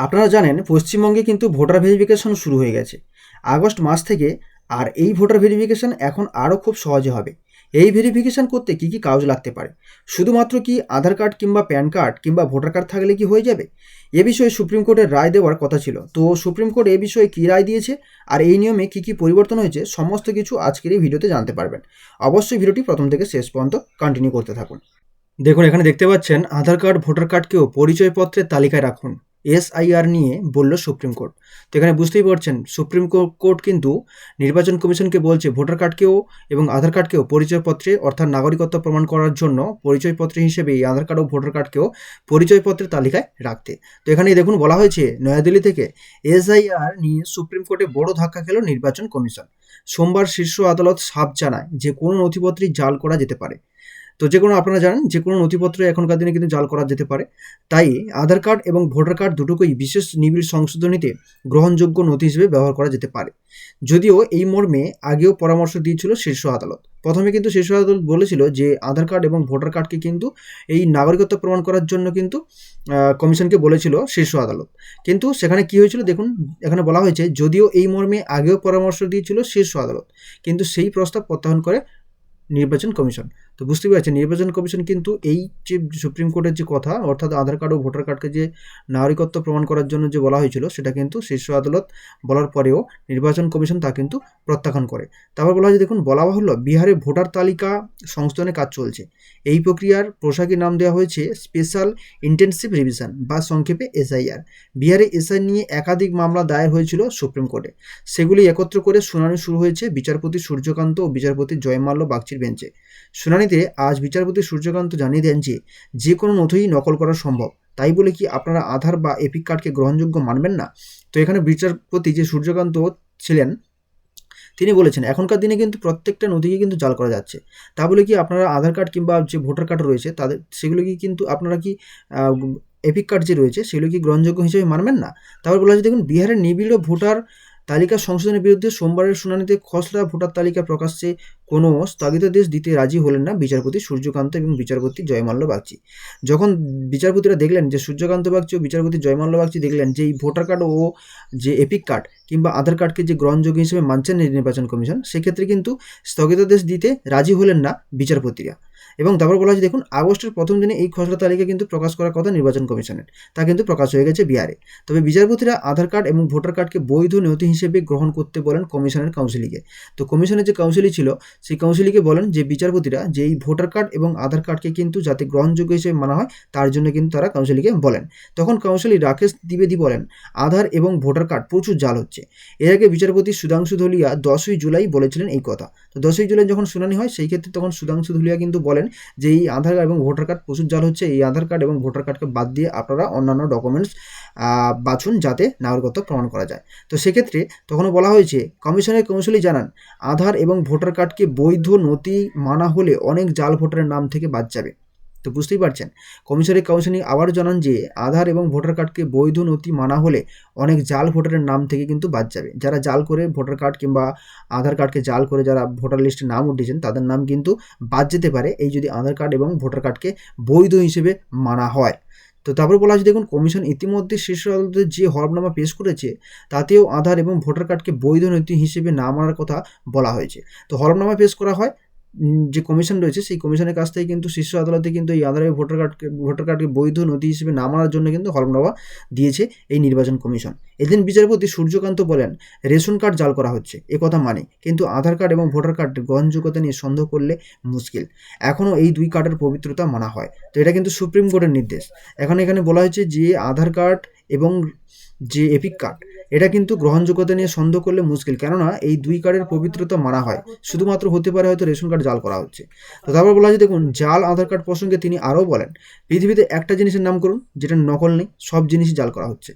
আপনারা জানেন পশ্চিমবঙ্গে কিন্তু ভোটার ভেরিফিকেশন শুরু হয়ে গেছে আগস্ট মাস থেকে। আর এই ভোটার ভেরিফিকেশন এখন আরও খুব সহজে হবে। এই ভেরিফিকেশন করতে কি কি কাগজ লাগতে পারে? শুধুমাত্র কি আধার কার্ড কিংবা প্যান কার্ড কিংবা ভোটার কার্ড থাকলে কি হয়ে যাবে? এ বিষয়ে সুপ্রিম কোর্টের রায় দেওয়ার কথা ছিল। তো সুপ্রিম কোর্ট এ বিষয়ে কী রায় দিয়েছে আর এই নিয়মে কি কি পরিবর্তন হয়েছে সমস্ত কিছু আজকের এই ভিডিওতে জানতে পারবেন। অবশ্যই ভিডিওটি প্রথম থেকে শেষ পর্যন্ত কন্টিনিউ করতে থাকুন। দেখুন, এখানে দেখতে পাচ্ছেন আধার কার্ড ভোটার কার্ডকেও পরিচয়পত্রের তালিকায় রাখুন। এসআইআর নিয়ে বলল সুপ্রিম কোর্ট। তো এখানে বুঝতেই পারছেন সুপ্রিম কোর্ট কিন্তু নির্বাচন কমিশনকে বলছে ভোটার কার্ডকেও এবং আধার কার্ডকেও পরিচয়পত্রে অর্থাৎ নাগরিকত্ব প্রমাণ করার জন্য পরিচয়পত্র হিসেবে এই আধার কার্ড ও ভোটার কার্ডকেও পরিচয়পত্রের তালিকায় রাখতে। তো এখানে দেখুন বলা হয়েছে নয়াদিল্লি থেকে এসআইআর নিয়ে সুপ্রিম কোর্টে বড় ধাক্কা খেল নির্বাচন কমিশন। সোমবার শীর্ষ আদালত সাফ জানায় যে কোনো নথিপত্রই জাল করা যেতে পারে। তো যে কোনো আপনারা জানেন যে কোনো নথিপত্র এখনকার দিনে কিন্তু জাল করা যেতে পারে। তাই আধার কার্ড এবং ভোটার কার্ড দুটোকেই বিশেষ নিবিড় সংশোধনীতে গ্রহণযোগ্য নথি হিসেবে ব্যবহার করা যেতে পারে। যদিও এই মর্মে আগেও পরামর্শ দিয়েছিল শীর্ষ আদালত। প্রথমে কিন্তু শীর্ষ আদালত বলেছিল যে আধার কার্ড এবং ভোটার কার্ডকে কিন্তু এই নাগরিকত্ব প্রমাণ করার জন্য কিন্তু কমিশনকে বলেছিল শীর্ষ আদালত। কিন্তু সেখানে কি হয়েছিল দেখুন, এখানে বলা হয়েছে যদিও এই মর্মে আগেও পরামর্শ দিয়েছিল শীর্ষ আদালত, কিন্তু সেই প্রস্তাব প্রত্যাখ্যান করে নির্বাচন কমিশন। তো বুঝতেই পারছেন নির্বাচন কমিশন কিন্তু এই যে সুপ্রিম কোর্টের যে কথা অর্থাৎ আধার কার্ড ও ভোটার কার্ডকে যে নাগরিকত্ব প্রমাণ করার জন্য যে বলা হয়েছিল সেটা কিন্তু শীর্ষ আদালত বলার পরেও নির্বাচন কমিশন তা কিন্তু প্রত্যাখ্যান করে। তারপর বলা হয়েছে দেখুন, বলা হলো বিহারে ভোটার তালিকা সংশোধনের কাজ চলছে। এই প্রক্রিয়ার পোশাকি নাম দেওয়া হয়েছে স্পেশাল ইন্টেনসিভ রিভিশন বা সংক্ষেপে এসআইআর। বিহারে এসআই নিয়ে একাধিক মামলা দায়ের হয়েছিল সুপ্রিম কোর্টে। সেগুলি একত্র করে শুনানি শুরু হয়েছে বিচারপতি সূর্যকান্ত ও বিচারপতি জয়মাল্য বাগচির বেঞ্চে। শুনানিতে আজ বিচারপতি সূর্যকান্ত জানিয়ে দেন যে কোনো নথিই নকল করা সম্ভব। তাই বলে কি আপনারা আধার বা এপিক কার্ডকে গ্রহণযোগ্য মানবেন না? তো এখানে বিচারপতি যে সূর্যকান্ত ছিলেন তিনি বলেছেন এখনকার দিনে কিন্তু প্রত্যেকটা নথিকে কিন্তু জাল করা যাচ্ছে। তা বলে কি আপনারা আধার কার্ড কিংবা যে ভোটার কার্ড রয়েছে তাদের সেগুলো কি কিন্তু আপনারা কি এপিক কার্ড যে রয়েছে সেগুলো কি গ্রহণযোগ্য হিসেবে মানবেন না? তারপর বলা হয়েছে দেখুন, বিহারের নিবিড় ভোটার তালিকা সংশোধনের বিরুদ্ধে সোমবারের শুনানিতে খসড়া ভোটার তালিকা প্রকাশ্যে কোনো স্থগিতাদেশ দিতে রাজি হলেন না বিচারপতি সূর্যকান্ত এবং বিচারপতি জয়মাল্য বাগচি। যখন বিচারপতিরা দেখলেন যে সূর্যকান্ত বাগচি ও বিচারপতি জয়মাল্য বাগচি দেখলেন যে এই ভোটার কার্ড ও যে এপিক কার্ড কিংবা আধার কার্ডকে যে গ্রহণযোগ্য হিসেবে মানছেন নির্বাচন কমিশন, সেক্ষেত্রে কিন্তু স্থগিতাদেশ দিতে রাজি হলেন না বিচারপতিরা। এবং তারপর বলা হয়েছে দেখুন, আগস্টের প্রথম দিনে এই খসড়া তালিকা কিন্তু প্রকাশ করার কথা নির্বাচন কমিশনের, তা কিন্তু প্রকাশ হয়ে গেছে বিহারে। তবে বিচারপতিরা আধার কার্ড এবং ভোটার কার্ডকে বৈধ নথি হিসেবে গ্রহণ করতে বলেন কমিশনের কাউন্সিলকে। তো কমিশনের যে কাউন্সিলই ছিল সেই কাউন্সিলকে বলেন যে বিচারপতিরা যে এই ভোটার কার্ড এবং আধার কার্ডকে কিন্তু যাতে গ্রহণযোগ্য হিসেবে মানা হয় তার জন্য কিন্তু তারা কাউন্সিলকে বলেন। তখন কাউন্সিল রাকেশ দ্বিবেদী বলেন আধার এবং ভোটার কার্ড প্রচুর জাল হচ্ছে। এর আগে বিচারপতি সুধাংশু ধুলিয়া 10ই জুলাই বলেছিলেন এই কথা। তো 10ই জুলাই যখন শুনানি হয় সেই ক্ষেত্রে তখন সুধাংশু ধুলিয়া কিন্তু বলেন যে এই আধার কার্ড এবং ভোটার কার্ড প্রচুর জাল হচ্ছে, এই আধার কার্ড এবং ভোটার কার্ডকে বাদ দিয়ে আপনারা অন্যান্য ডকুমেন্টস বাছুন যাতে নাগরিকত্ব প্রমাণ করা যায়। তো সেক্ষেত্রে তখনও বলা হয়েছে কমিশনের কাউন্সিলই জানান আধার এবং ভোটার কার্ডকে বৈধ নথি মানা হলে অনেক জাল ভোটারের নাম থেকে বাদ যাবে। তো বুঝতেই পারছেন কমিশনের কাউন্সিলই আবারও জানান যে আধার এবং ভোটার কার্ডকে বৈধ নথি মানা হলে অনেক জাল ভোটারের নাম থেকে কিন্তু বাদ যাবে। যারা জাল করে ভোটার কার্ড কিংবা আধার কার্ডকে জাল করে যারা ভোটার লিস্টে নাম উঠিয়েছেন তাদের নাম কিন্তু বাদ যেতে পারে এই যদি আধার কার্ড এবং ভোটার কার্ডকে বৈধ হিসেবে মানা হয়। তো তারপর বলা হচ্ছে দেখুন, কমিশন ইতিমধ্যে শীর্ষ আদালতে যে হলফনামা পেশ করেছে তাতেও আধার এবং ভোটার কার্ডকে বৈধ নথি হিসেবে না মানার কথা বলা হয়েছে। তো হলফনামা পেশ করা হয় যে কমিশন রয়েছে সেই কমিশনের কাছ থেকে কিন্তু শীর্ষ আদালতে কিন্তু এই আধার এবং ভোটার কার্ডকে বৈধ নথি হিসেবে না মানার জন্য কিন্তু হলফনামা দিয়েছে এই নির্বাচন কমিশন। এদিন বিচারপতি সূর্যকান্ত বলেন রেশন কার্ড জাল করা হচ্ছে একথা মানি, কিন্তু আধার কার্ড এবং ভোটার কার্ডের গ্রহণযোগ্যতা নিয়ে সন্দেহ করলে মুশকিল। এখনও এই দুই কার্ডের পবিত্রতা মানা হয়। তো এটা কিন্তু সুপ্রিম কোর্টের নির্দেশ। এখানে বলা হয়েছে যে আধার কার্ড এবং যে এপিক কার্ড এটা কিন্তু গ্রহণযোগ্যতা নিয়ে সন্দেহ করলে মুশকিল, কেননা এই দুই কার্ডের পবিত্রতা মানা হয়। শুধুমাত্র হতে পারে হয়তো রেশন কার্ড জাল করা হচ্ছে। তো তারপর বলা হয়েছে দেখুন, জাল আধার কার্ড প্রসঙ্গে তিনি আরও বলেন পৃথিবীতে একটা জিনিসের নাম করুন যেটা নকল নেই, সব জিনিসই জাল করা হচ্ছে।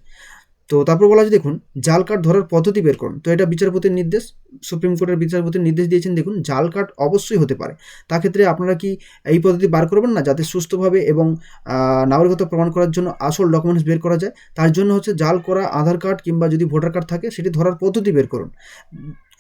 তো তারপর বলা হচ্ছে দেখুন, জাল কার্ড ধরার পদ্ধতি বের করুন। তো এটা বিচারপতির নির্দেশ, সুপ্রিম কোর্টের বিচারপতির নির্দেশ দিয়েছেন। দেখুন, জাল কার্ড অবশ্যই হতে পারে, তা ক্ষেত্রে আপনারা কি এই পদ্ধতি বার করবেন না যাতে সুস্থভাবে এবং নাগরিকত্ব প্রমাণ করার জন্য আসল ডকুমেন্টস বের করা যায়। তার জন্য হচ্ছে জাল করা আধার কার্ড কিংবা যদি ভোটার কার্ড থাকে সেটি ধরার পদ্ধতি বের করুন।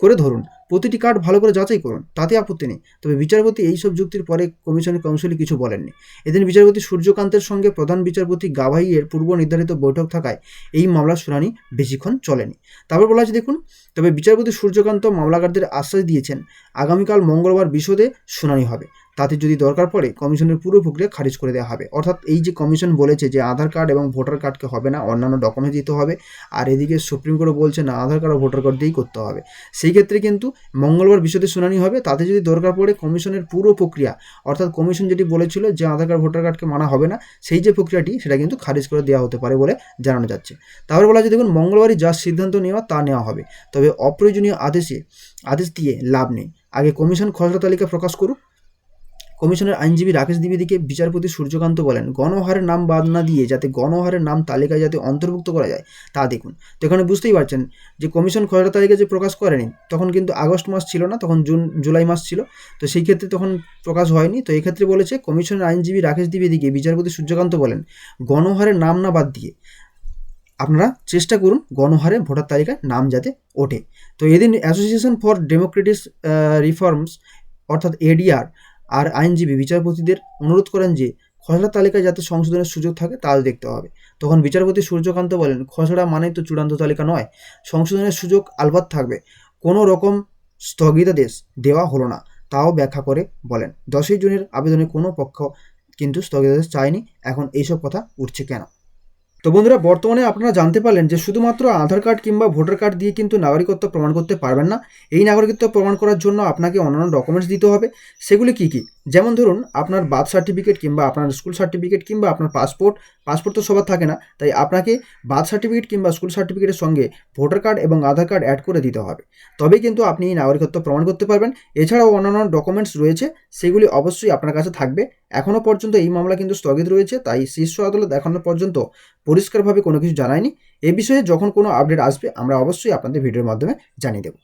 করে ধরুন, প্রতিটি কার্ড ভালো করে যাচাই করুন, তাতে আপত্তি নেই। তবে বিচারপতি এইসব যুক্তির পরে কমিশনের কাউন্সিলে কিছু বলেননি। এদিন বিচারপতি সূর্যকান্তের সঙ্গে প্রধান বিচারপতি গাভাইয়ের পূর্ব নির্ধারিত বৈঠক থাকায় এই মামলার শুনানি বেশিক্ষণ চলেনি। তারপর বলা আছে দেখুন, তবে বিচারপতি সূর্যকান্ত মামলাকারদের আশ্বাস দিয়েছেন আগামীকাল মঙ্গলবার বিশদে শুনানি হবে, তাতে যদি দরকার পড়ে কমিশনের পুরো প্রক্রিয়া খারিজ করে দেওয়া হবে। অর্থাৎ এই যে কমিশন বলেছে যে আধার কার্ড এবং ভোটার কার্ডকে হবে না, অন্যান্য ডকুমেন্ট দিতে হবে, আর এদিকে সুপ্রিম কোর্ট বলছে না আধার কার্ড ও ভোটার কার্ড দিয়েই করতে হবে, সেই ক্ষেত্রে কিন্তু মঙ্গলবার বিশদে শুনানি হবে। তাতে যদি দরকার পড়ে কমিশনের পুরো প্রক্রিয়া, অর্থাৎ কমিশন যেটি বলেছিল যে আধার কার্ড ভোটার কার্ডকে মানা হবে না, সেই যে প্রক্রিয়াটি সেটা কিন্তু খারিজ করে দেওয়া হতে পারে বলে জানানো যাচ্ছে। তারপরে বলা হচ্ছে দেখুন, মঙ্গলবারই যা সিদ্ধান্ত নেওয়া তা নেওয়া হবে, তবে অপ্রয়োজনীয় আদেশ দিয়ে লাভ নেই, আগে কমিশন খসড়া তালিকা প্রকাশ করুক। কমিশনের আইনজীবী রাকেশ দ্বিবেদীকে বিচারপতি সূর্যকান্ত বলেন গণহারের নাম বাদ না দিয়ে যাতে গণহারের নাম তালিকায় যাতে অন্তর্ভুক্ত করা যায় তা দেখুন। তো এখানে বুঝতেই পারছেন যে কমিশন খসড়া তালিকা যে প্রকাশ করেনি, তখন কিন্তু আগস্ট মাস ছিল না, তখন জুলাই মাস ছিল, তো সেই ক্ষেত্রে তখন প্রকাশ হয়নি। তো এই ক্ষেত্রে বলেছে কমিশনের আইনজীবী রাকেশ দ্বিবেদীকে বিচারপতি সূর্যকান্ত বলেন গণহারের নাম না বাদ দিয়ে আপনারা চেষ্টা করুন গণহারে ভোটার তালিকায় নাম যাতে ওঠে। তো এদিন অ্যাসোসিয়েশন ফর ডেমোক্রেটিক রিফর্মস অর্থাৎ এডিআর আর আইনজীবী বিচারপতিদের অনুরোধ করেন যে খসড়া তালিকায় যাতে সংশোধনের সুযোগ থাকে তা দেখতে হবে। তখন বিচারপতি সূর্যকান্ত বলেন খসড়া মানেই তো চূড়ান্ত তালিকা নয়, সংশোধনের সুযোগ আলবাত থাকবে, কোনো রকম স্থগিতাদেশ দেওয়া হলো না তাও ব্যাখ্যা করে বলেন 10ই জুনের আবেদনে কোনো পক্ষ কিন্তু স্থগিতাদেশ চায়নি, এখন এইসব কথা উঠছে কেন? তো বন্ধুরা, বর্তমানে আপনারা জানতে পারলেন যে শুধুমাত্র আধার কার্ড কিংবা ভোটার কার্ড দিয়ে কিন্তু নাগরিকত্ব প্রমাণ করতে পারবেন না। এই নাগরিকত্ব প্রমাণ করার জন্য আপনাকে অন্যান্য ডকুমেন্টস দিতে হবে। সেগুলি কি কি? যেমন ধরুন আপনার বার্থ সার্টিফিকেট কিংবা আপনার স্কুল সার্টিফিকেট কিংবা আপনার পাসপোর্ট তো সবার থাকে না, তাই আপনাকে বার্থ সার্টিফিকেট কিংবা স্কুল সার্টিফিকেটের সঙ্গে ভোটার কার্ড এবং আধার কার্ড অ্যাড করে দিতে হবে, তবেই কিন্তু আপনি এই নাগরিকত্ব প্রমাণ করতে পারবেন। এছাড়াও অন্যান্য ডকুমেন্টস রয়েছে, সেগুলি অবশ্যই আপনার কাছে থাকবে। এখনও পর্যন্ত এই মামলা কিন্তু স্থগিত রয়েছে, তাই শীর্ষ আদালত এখনও পর্যন্ত পরিষ্কারভাবে কোনো কিছু জানায়নি। এ বিষয়ে যখন কোনো আপডেট আসবে আমরা অবশ্যই আপনাদের ভিডিওর মাধ্যমে জানিয়ে দেব।